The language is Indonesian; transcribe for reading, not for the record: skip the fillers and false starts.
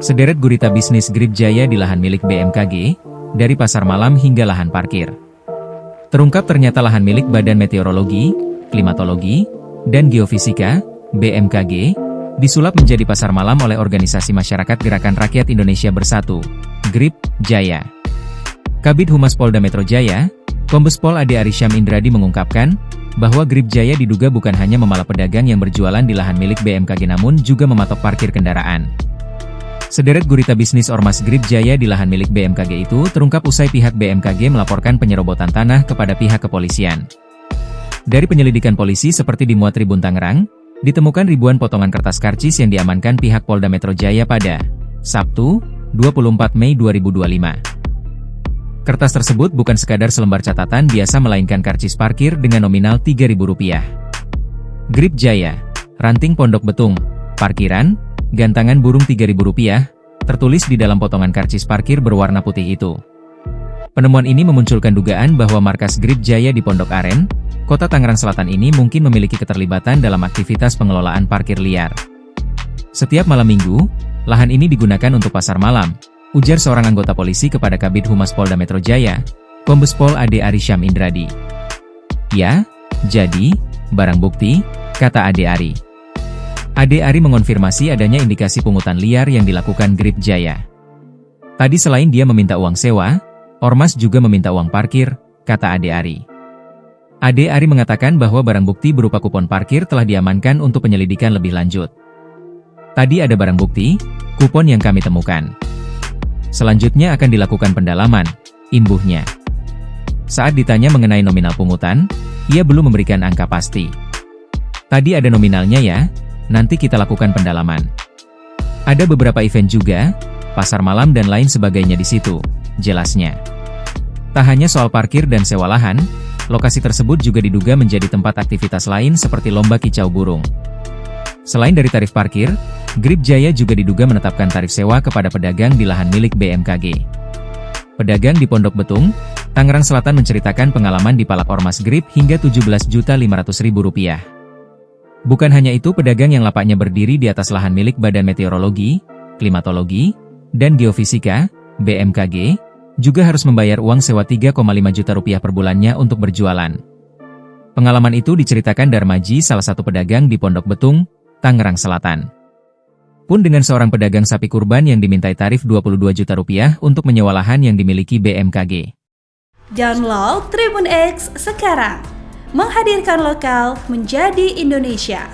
Sederet gurita bisnis Grip Jaya di lahan milik BMKG, dari pasar malam hingga lahan parkir. Terungkap ternyata lahan milik Badan Meteorologi, Klimatologi, dan Geofisika, BMKG, disulap menjadi pasar malam oleh organisasi masyarakat Gerakan Rakyat Indonesia Bersatu, Grip Jaya. Kabid Humas Polda Metro Jaya, Kombes Pol Ade Arysyam Indradi mengungkapkan, bahwa Grip Jaya diduga bukan hanya memalak pedagang yang berjualan di lahan milik BMKG namun juga mematok parkir kendaraan. Sederet gurita bisnis Ormas Grip Jaya di lahan milik BMKG itu terungkap usai pihak BMKG melaporkan penyerobotan tanah kepada pihak kepolisian. Dari penyelidikan polisi seperti di Muat Tribun Tangerang, ditemukan ribuan potongan kertas karcis yang diamankan pihak Polda Metro Jaya pada Sabtu, 24 Mei 2025. Kertas tersebut bukan sekadar selembar catatan biasa melainkan karcis parkir dengan nominal Rp3.000. Grip Jaya, Ranting Pondok Betung, Parkiran, Gantangan Burung Rp3.000, tertulis di dalam potongan karcis parkir berwarna putih itu. Penemuan ini memunculkan dugaan bahwa markas Grip Jaya di Pondok Aren, Kota Tangerang Selatan ini mungkin memiliki keterlibatan dalam aktivitas pengelolaan parkir liar. Setiap malam minggu, lahan ini digunakan untuk pasar malam, ujar seorang anggota polisi kepada Kabid Humas Polda Metro Jaya, Kombes Pol Ade Arysyam Indradi. Ya, jadi, barang bukti, kata Ade Ari. Ade Ari mengonfirmasi adanya indikasi pungutan liar yang dilakukan Grip Jaya. Tadi selain dia meminta uang sewa, Ormas juga meminta uang parkir, kata Ade Ari. Ade Ari mengatakan bahwa barang bukti berupa kupon parkir telah diamankan untuk penyelidikan lebih lanjut. Tadi ada barang bukti, kupon yang kami temukan. Selanjutnya akan dilakukan pendalaman, imbuhnya. Saat ditanya mengenai nominal pungutan, ia belum memberikan angka pasti. Tadi ada nominalnya ya, nanti kita lakukan pendalaman. Ada beberapa event juga, pasar malam dan lain sebagainya di situ, jelasnya. Tak hanya soal parkir dan sewa lahan, lokasi tersebut juga diduga menjadi tempat aktivitas lain seperti lomba kicau burung. Selain dari tarif parkir, Grip Jaya juga diduga menetapkan tarif sewa kepada pedagang di lahan milik BMKG. Pedagang di Pondok Betung, Tangerang Selatan menceritakan pengalaman dipalak Ormas Grip hingga Rp17.500.000. Bukan hanya itu, pedagang yang lapaknya berdiri di atas lahan milik Badan Meteorologi, Klimatologi, dan Geofisika, BMKG, juga harus membayar uang sewa Rp3,5 juta per bulannya untuk berjualan. Pengalaman itu diceritakan Darmaji, salah satu pedagang di Pondok Betung, Tangerang Selatan. Pun dengan seorang pedagang sapi kurban yang dimintai tarif Rp22 juta untuk menyewa lahan yang dimiliki BMKG. Download Tribun X sekarang, menghadirkan lokal menjadi Indonesia.